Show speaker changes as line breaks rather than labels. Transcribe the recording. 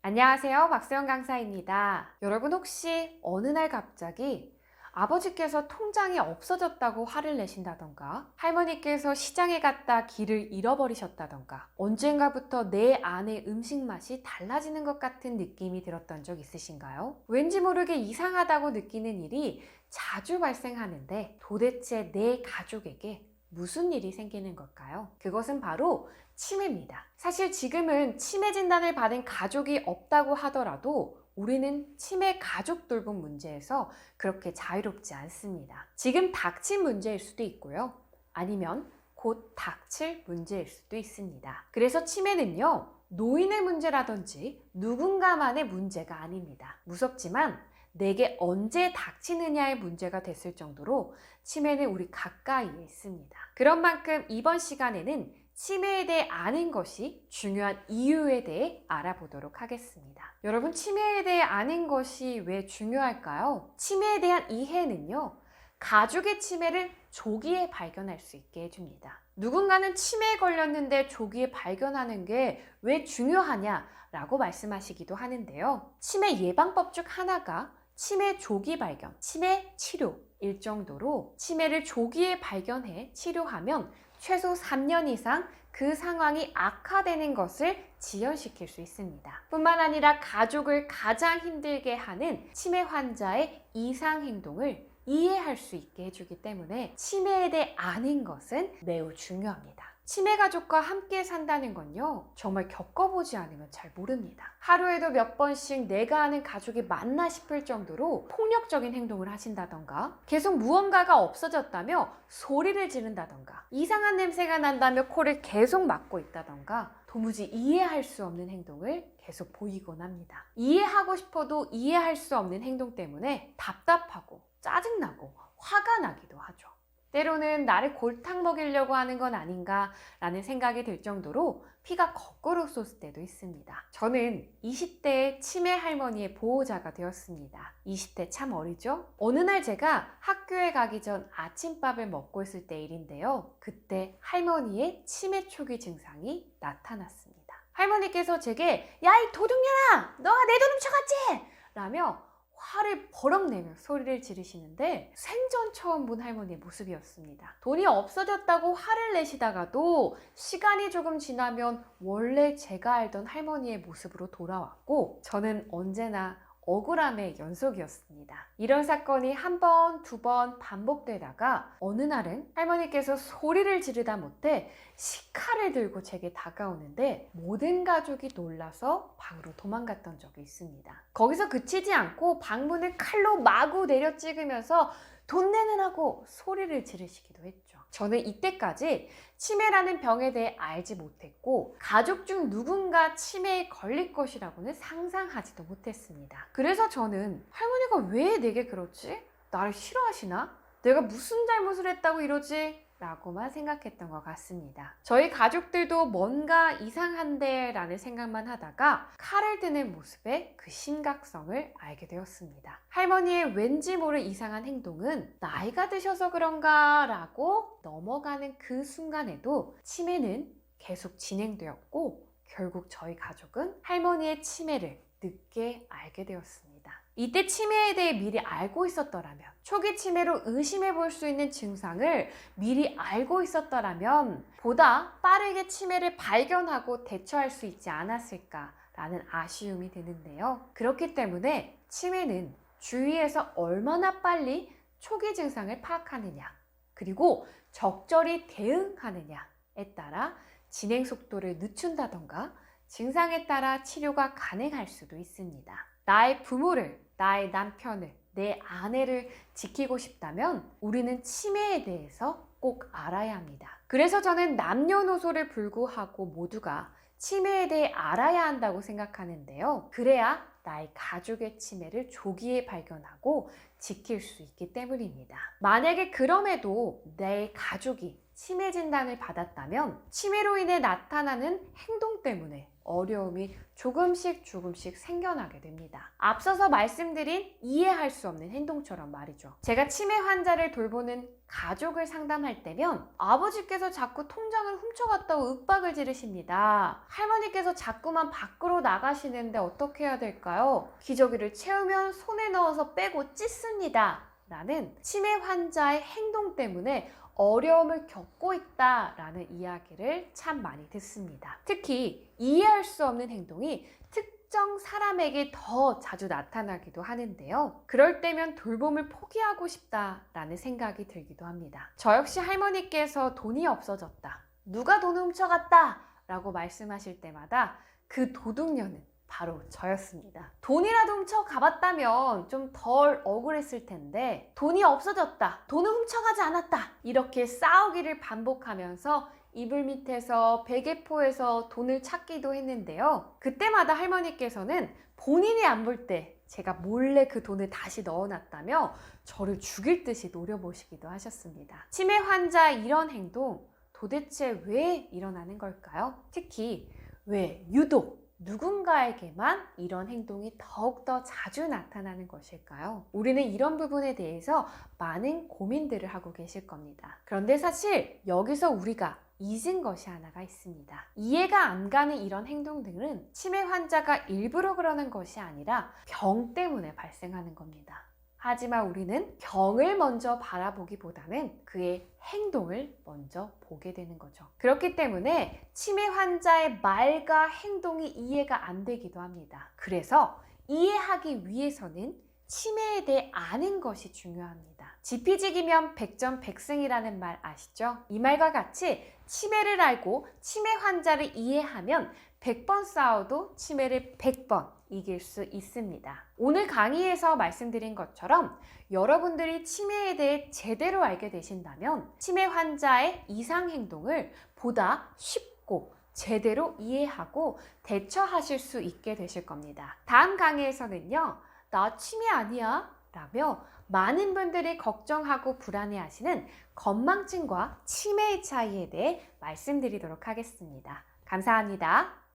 안녕하세요. 박수영 강사입니다. 여러분 혹시 어느 날 갑자기 아버지께서 통장이 없어졌다고 화를 내신다던가, 할머니께서 시장에 갔다 길을 잃어버리셨다던가, 언젠가부터 내 안의 음식 맛이 달라지는 것 같은 느낌이 들었던 적 있으신가요? 왠지 모르게 이상하다고 느끼는 일이 자주 발생하는데 도대체 내 가족에게 무슨 일이 생기는 걸까요? 그것은 바로 치매입니다. 사실 지금은 치매 진단을 받은 가족이 없다고 하더라도 우리는 치매 가족 돌봄 문제에서 그렇게 자유롭지 않습니다. 지금 닥친 문제일 수도 있고요. 아니면 곧 닥칠 문제일 수도 있습니다. 그래서 치매는요, 노인의 문제라든지 누군가만의 문제가 아닙니다. 무섭지만 내게 언제 닥치느냐의 문제가 됐을 정도로 치매는 우리 가까이에 있습니다. 그런 만큼 이번 시간에는 치매에 대해 아는 것이 중요한 이유에 대해 알아보도록 하겠습니다. 여러분, 치매에 대해 아는 것이 왜 중요할까요? 치매에 대한 이해는요, 가족의 치매를 조기에 발견할 수 있게 해줍니다. 누군가는 치매에 걸렸는데 조기에 발견하는 게 왜 중요하냐라고 말씀하시기도 하는데요. 치매 예방법 중 하나가 치매 조기 발견, 치매 치료일 정도로 치매를 조기에 발견해 치료하면 최소 3년 이상 그 상황이 악화되는 것을 지연시킬 수 있습니다. 뿐만 아니라 가족을 가장 힘들게 하는 치매 환자의 이상 행동을 이해할 수 있게 해주기 때문에 치매에 대해 아는 것은 매우 중요합니다. 치매 가족과 함께 산다는 건요, 정말 겪어보지 않으면 잘 모릅니다. 하루에도 몇 번씩 내가 아는 가족이 맞나 싶을 정도로 폭력적인 행동을 하신다던가, 계속 무언가가 없어졌다며 소리를 지른다던가, 이상한 냄새가 난다며 코를 계속 막고 있다던가, 도무지 이해할 수 없는 행동을 계속 보이곤 합니다. 이해하고 싶어도 이해할 수 없는 행동 때문에 답답하고 짜증나고 화가 나기도 하죠. 때로는 나를 골탕 먹이려고 하는 건 아닌가 라는 생각이 들 정도로 피가 거꾸로 솟을 때도 있습니다. 저는 20대의 치매 할머니의 보호자가 되었습니다. 20대 참 어리죠? 어느 날 제가 학교에 가기 전 아침밥을 먹고 있을 때 일인데요. 그때 할머니의 치매 초기 증상이 나타났습니다. 할머니께서 제게 "야, 이 도둑년아! 너가 내 돈 훔쳐갔지?" 라며 화를 버럭 내며 소리를 지르시는데 생전 처음 본 할머니의 모습이었습니다. 돈이 없어졌다고 화를 내시다가도 시간이 조금 지나면 원래 제가 알던 할머니의 모습으로 돌아왔고, 저는 언제나 억울함의 연속이었습니다. 이런 사건이 한 번, 두 번 반복되다가 어느 날은 할머니께서 소리를 지르다 못해 식칼을 들고 제게 다가오는데 모든 가족이 놀라서 방으로 도망갔던 적이 있습니다. 거기서 그치지 않고 방문을 칼로 마구 내려 찍으면서 "돈 내느라고" 소리를 지르시기도 했죠. 저는 이때까지 치매라는 병에 대해 알지 못했고 가족 중 누군가 치매에 걸릴 것이라고는 상상하지도 못했습니다. 그래서 저는 할머니가 왜 내게 그러지? 나를 싫어하시나? 내가 무슨 잘못을 했다고 이러지? 라고만 생각했던 것 같습니다. 저희 가족들도 뭔가 이상한데 라는 생각만 하다가 칼을 드는 모습의 그 심각성을 알게 되었습니다. 할머니의 왠지 모를 이상한 행동은 나이가 드셔서 그런가 라고 넘어가는 그 순간에도 치매는 계속 진행되었고 결국 저희 가족은 할머니의 치매를 늦게 알게 되었습니다. 이때 치매에 대해 미리 알고 있었더라면, 초기 치매로 의심해 볼 수 있는 증상을 미리 알고 있었더라면 보다 빠르게 치매를 발견하고 대처할 수 있지 않았을까라는 아쉬움이 드는데요. 그렇기 때문에 치매는 주위에서 얼마나 빨리 초기 증상을 파악하느냐, 그리고 적절히 대응하느냐에 따라 진행 속도를 늦춘다던가 증상에 따라 치료가 가능할 수도 있습니다. 나의 부모를, 나의 남편을, 내 아내를 지키고 싶다면 우리는 치매에 대해서 꼭 알아야 합니다. 그래서 저는 남녀노소를 불구하고 모두가 치매에 대해 알아야 한다고 생각하는데요. 그래야 나의 가족의 치매를 조기에 발견하고 지킬 수 있기 때문입니다. 만약에 그럼에도 내 가족이 치매 진단을 받았다면 치매로 인해 나타나는 행동 때문에 어려움이 조금씩 생겨나게 됩니다. 앞서서 말씀드린 이해할 수 없는 행동처럼 말이죠. 제가 치매 환자를 돌보는 가족을 상담할 때면 아버지께서 자꾸 통장을 훔쳐갔다고 윽박을 지르십니다. 할머니께서 자꾸만 밖으로 나가시는데 어떻게 해야 될까요? 기저귀를 채우면 손에 넣어서 빼고 찢습니다. 라는 치매 환자의 행동 때문에 어려움을 겪고 있다라는 이야기를 참 많이 듣습니다. 특히 이해할 수 없는 행동이 특정 사람에게 더 자주 나타나기도 하는데요. 그럴 때면 돌봄을 포기하고 싶다라는 생각이 들기도 합니다. 저 역시 할머니께서 돈이 없어졌다, 누가 돈을 훔쳐갔다 라고 말씀하실 때마다 그 도둑녀는 바로 저였습니다. 돈이라도 훔쳐 가봤다면 좀 덜 억울했을 텐데 돈이 없어졌다, 돈을 훔쳐가지 않았다 이렇게 싸우기를 반복하면서 이불 밑에서 베개포에서 돈을 찾기도 했는데요. 그때마다 할머니께서는 본인이 안 볼 때 제가 몰래 그 돈을 다시 넣어놨다며 저를 죽일 듯이 노려보시기도 하셨습니다. 치매 환자의 이런 행동 도대체 왜 일어나는 걸까요? 특히 왜 유독 누군가에게만 이런 행동이 더욱더 자주 나타나는 것일까요? 우리는 이런 부분에 대해서 많은 고민들을 하고 계실 겁니다. 그런데 사실 여기서 우리가 잊은 것이 하나가 있습니다. 이해가 안 가는 이런 행동들은 치매 환자가 일부러 그러는 것이 아니라 병 때문에 발생하는 겁니다. 하지만 우리는 병을 먼저 바라보기보다는 그의 행동을 먼저 보게 되는 거죠. 그렇기 때문에 치매 환자의 말과 행동이 이해가 안 되기도 합니다. 그래서 이해하기 위해서는 치매에 대해 아는 것이 중요합니다. 지피지기면 백전백승이라는 말 아시죠? 이 말과 같이 치매를 알고 치매 환자를 이해하면 100번 싸워도 치매를 100번 이길 수 있습니다. 오늘 강의에서 말씀드린 것처럼 여러분들이 치매에 대해 제대로 알게 되신다면 치매 환자의 이상 행동을 보다 쉽고 제대로 이해하고 대처하실 수 있게 되실 겁니다. 다음 강의에서는요, 나 치매 아니야? 라며 많은 분들이 걱정하고 불안해하시는 건망증과 치매의 차이에 대해 말씀드리도록 하겠습니다. 감사합니다.